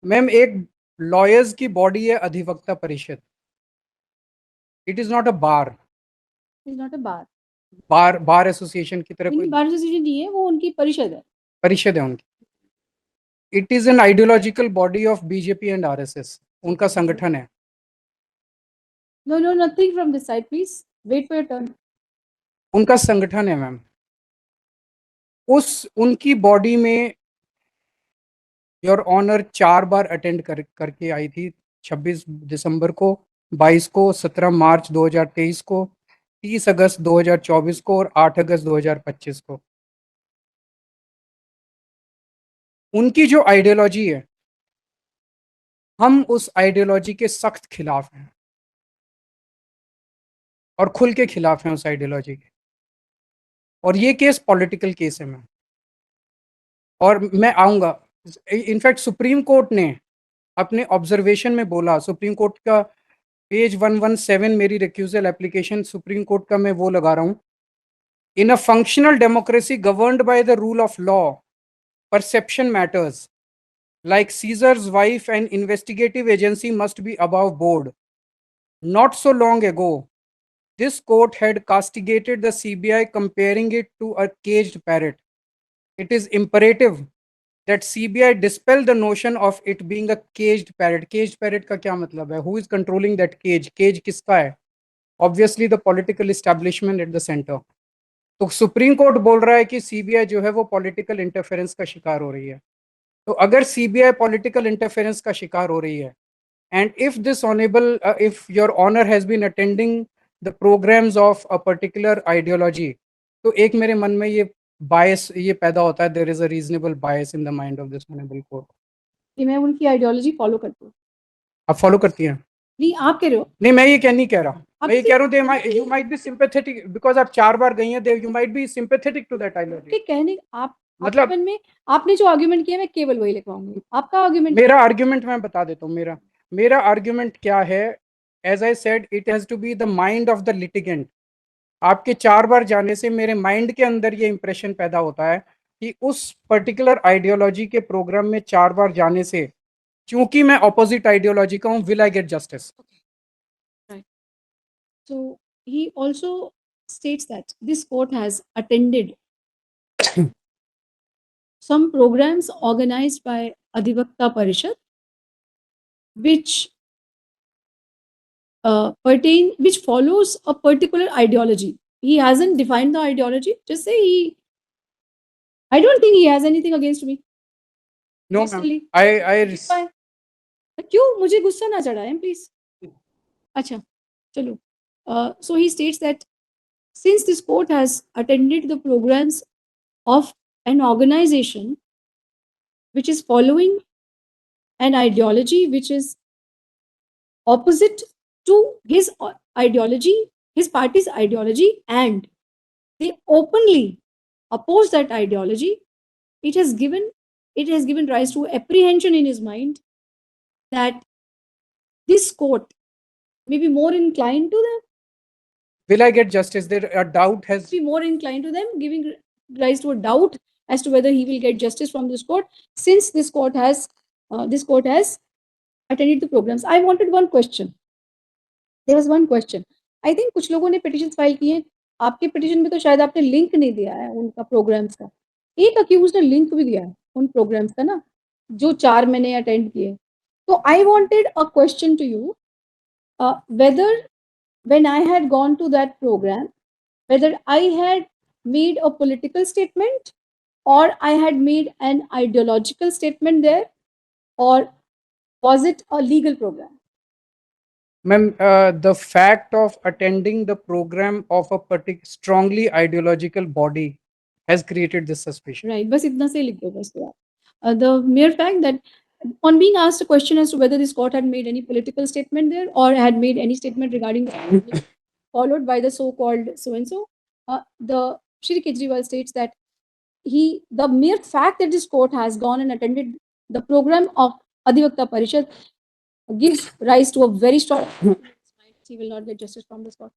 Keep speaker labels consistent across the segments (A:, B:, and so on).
A: Ma'am एक lawyers की body है अधिवक्ता परिषद. It is not a bar.
B: Is not a bar.
A: Bar association की तरह कोई
B: बार एसोसिएशन नहीं है, वो उनकी परिषद है.
A: परिषद है उनकी. It is an ideological body of BJP and RSS. उनका संगठन है.
B: No no, nothing from this side, please wait for your turn.
A: उनका संगठन है मैम. उस उनकी बॉडी में योर ऑनर 4 बार अटेंड करके आई थी. 26 दिसंबर को, 22 को, 17 मार्च 2023 को, 30 अगस्त 2024 को और 8 अगस्त 2025 को. उनकी जो आइडियोलॉजी है, हम उस आइडियोलॉजी के सख्त खिलाफ हैं और खुल के खिलाफ हैं उस आइडियोलॉजी के. और ये केस पॉलिटिकल केस है मैम. और मैं आऊंगा. इनफैक्ट सुप्रीम कोर्ट ने अपने ऑब्जर्वेशन में बोला, सुप्रीम कोर्ट का पेज 117 मेरी रिक्यूजल एप्लीकेशन सुप्रीम कोर्ट का मैं वो लगा रहा हूं. In a functional democracy governed by the rule of law, perception matters. Like Caesar's wife, an investigative agency must be above board. Not so long ago, this court had castigated the CBI, comparing it to a caged parrot. It is imperative that CBI dispel the notion of it being a caged parrot. Caged parrot का क्या मतलब है? Who is controlling that cage? Cage किसका है? Obviously the political establishment at the center. तो supreme court बोल रहा है कि सीबीआई जो है वो पॉलिटिकल इंटरफेरेंस का शिकार हो रही है. तो अगर सीबीआई पॉलिटिकल इंटरफेरेंस का शिकार हो रही है, and if this honourable if your honour has been attending the programmes of a particular ideology, तो एक मेरे मन में ये बायस ये पैदा होता है. There is a reasonable bias in the mind of this honourable court.
B: कि मैं उनकी आइडियोलॉजी फॉलो करती हूँ.
A: आप फॉलो करती हैं?
B: नहीं, आप कह रहे हो.
A: नहीं, मैं ये नहीं कह रहा.
B: आप
A: मैं ये कह रहा हूँ you might be sympathetic because आप 4 बार गई हैं. You might be sympathetic to that ideology.
B: कहने आप
A: मतलब
B: मन में आपने जो आर्ग्यूमेंट किया, मैं केवल वही लिखवाऊंगी. आपका आर्ग्यूमेंट,
A: मेरा आर्ग्यूमेंट मैं बता देता हूँ. मेरा आर्ग्यूमेंट क्या है? As I said, it has to be the mind of the litigant. आपके 4 बार जाने से मेरे माइंड के अंदर ये इंप्रेशन पैदा होता है कि उस पर्टिकुलर आइडियोलॉजी के प्रोग्राम में 4 बार जाने से, क्योंकि मैं ऑपोजिट आइडियोलॉजी का हूँ, will I get justice.
B: so he also states that this court has attended some programs organized by Adhivakta Parishad, which which follows a particular ideology. He hasn't defined the ideology. Just say he. I don't think he has anything against me.
A: No, ma'am. I
B: क्यों मुझे गुस्सा ना चढ़ाएं please. अच्छा, चलो. So he states that since this court has attended the programs of an organization which is following an ideology which is opposite to his ideology, his party's ideology, and they openly oppose that ideology, it has given rise to apprehension in his mind that this court may be more inclined to them.
A: Will I get justice? There a doubt has
B: be more inclined to them, giving rise to a doubt as to whether he will get justice from this court, since this court has attended the programs. I wanted one question. There was one question. I think कुछ लोगों ने petitions file किए. आपके petition में तो शायद आपने link नहीं दिया है उनका programs का. एक accused ने link भी दिया है उन programs का ना, जो 4 मैंने attend किए. So I wanted a question to you, whether when I had gone to that program, whether I had made a political statement or I had made an ideological statement there, or was it a legal program?
A: Ma'am, the fact of attending the program of a particular strongly ideological body has created this suspicion.
B: Right. बस इतना से लिख दो बस. The mere fact that on being asked a question as to whether this court had made any political statement there or had made any statement regarding the followed by the so-called so-and-so, the Shri Kejriwal states that the mere fact that this court has gone and attended the program of Adhivakta Parishad gives rise to a very strong he will not get justice from this court.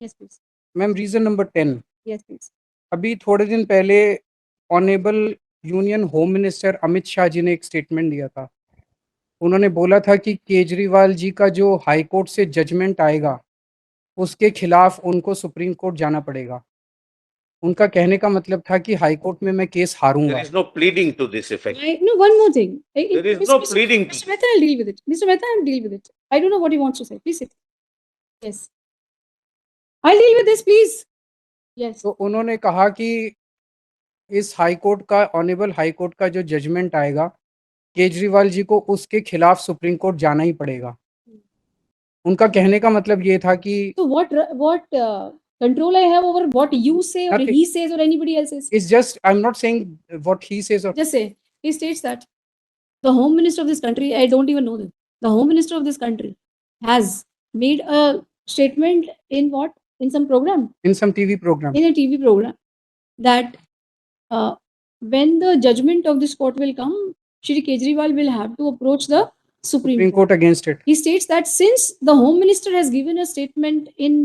B: Yes, please.
A: Ma'am, reason number 10.
B: Yes, please.
A: अभी थोड़े दिन पहले honourable union home minister Amit Shah ji ने एक statement दिया था उन्होंने बोला था कि केजरीवाल जी का जो हाई कोर्ट से जजमेंट आएगा, उसके खिलाफ उनको सुप्रीम कोर्ट जाना पड़ेगा। उनका कहने का मतलब था कि हाई कोर्ट में मैं case
C: There
A: हारूँगा।
C: is no pleading to this effect.
B: No, one more thing.
C: There is no pleading to
B: Mr. Mehta, I'll deal with it. Mr. Mehta, I'll deal with it. I don't know what he wants to say. Please sit. Yes. I'll deal with this, please. Yes.
A: तो उन्होंने कहा कि इस high court का honourable high court का जो judgement आएगा, केजरीवाल जी को उसके खिलाफ सुप्रीम कोर्ट जाना ही पड़ेगा। उनका कहने का मतलब ये था कि
B: So what control I have over what you say or
A: Nothing.
B: he says or anybody else says?
A: it's just I'm not saying what he says or
B: Just say. He states that the home minister of this country, I don't even know them. The home minister of this country has made a statement in what? In some program,
A: in some TV program.
B: in a TV program, that when the judgment of this court will come, Shri Kejriwal will have to approach the Supreme
A: Supreme
B: Court.
A: Court against it.
B: He states that since the home minister has given a statement in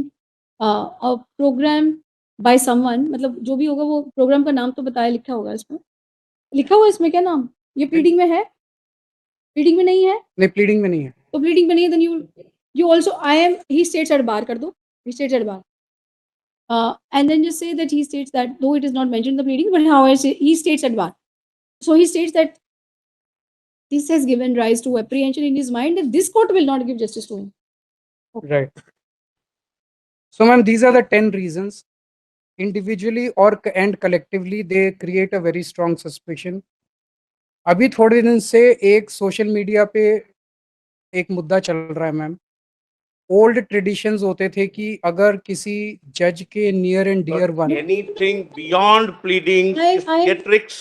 B: a program by someone, मतलब जो भी होगा वो programme का नाम तो बताया, लिखा होगा इसमें, लिखा हुआ इसमें क्या नाम, ये प्लीडिंग में है, प्लीडिंग में नहीं है,
A: नहीं प्लीडिंग में नहीं है।
B: तो प्लीडिंग में नहीं है, then you also I am, he states at bar कर दो, he states at bar, and then just say that he states that though it is not mentioned in the pleading, but how I say he states at bar. So he states that this has given rise to apprehension in his mind that this court will not give justice to him.
A: Right. So ma'am, these are the 10 reasons. Individually or and collectively they create a very strong suspicion. अभी थोड़े दिन से एक social media पे एक मुद्दा चल रहा है मैम। ओल्ड ट्रेडिशंस होते थे कि अगर किसी जज के near and dear one
C: anything beyond pleading is
B: I-
C: theatrics.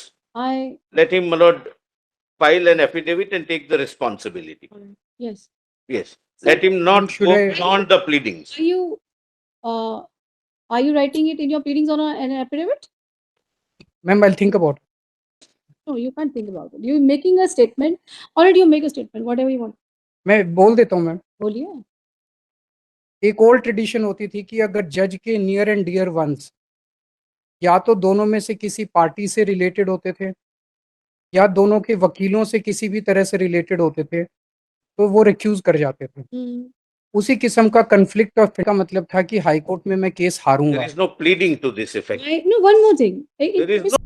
C: Let him, my lord, file an affidavit and take the responsibility.
B: Yes.
C: Yes. Let him not
A: Should
C: go
A: I-
C: beyond the pleadings.
B: Are you writing it in your pleadings on an affidavit?
A: Ma'am I think about
B: No, you can't think about it. You're making a statement. Already you make a statement, whatever you want.
A: मैं बोल देता हूँ ma'am.
B: बोलिए।
A: एक old tradition होती थी कि अगर जज के नियर एंड डियर वंस या तो दोनों में से किसी पार्टी से रिलेटेड होते थे या दोनों के वकीलों से किसी भी तरह से रिलेटेड होते थे तो वो रिक्यूज कर जाते थे। उसी किस्म का कन्फ्लिक्ट ऑफ का मतलब था कि हाई कोर्ट में मैं case हारूंगा।
C: There is no pleading to this effect.
B: No, one more thing.
C: There is no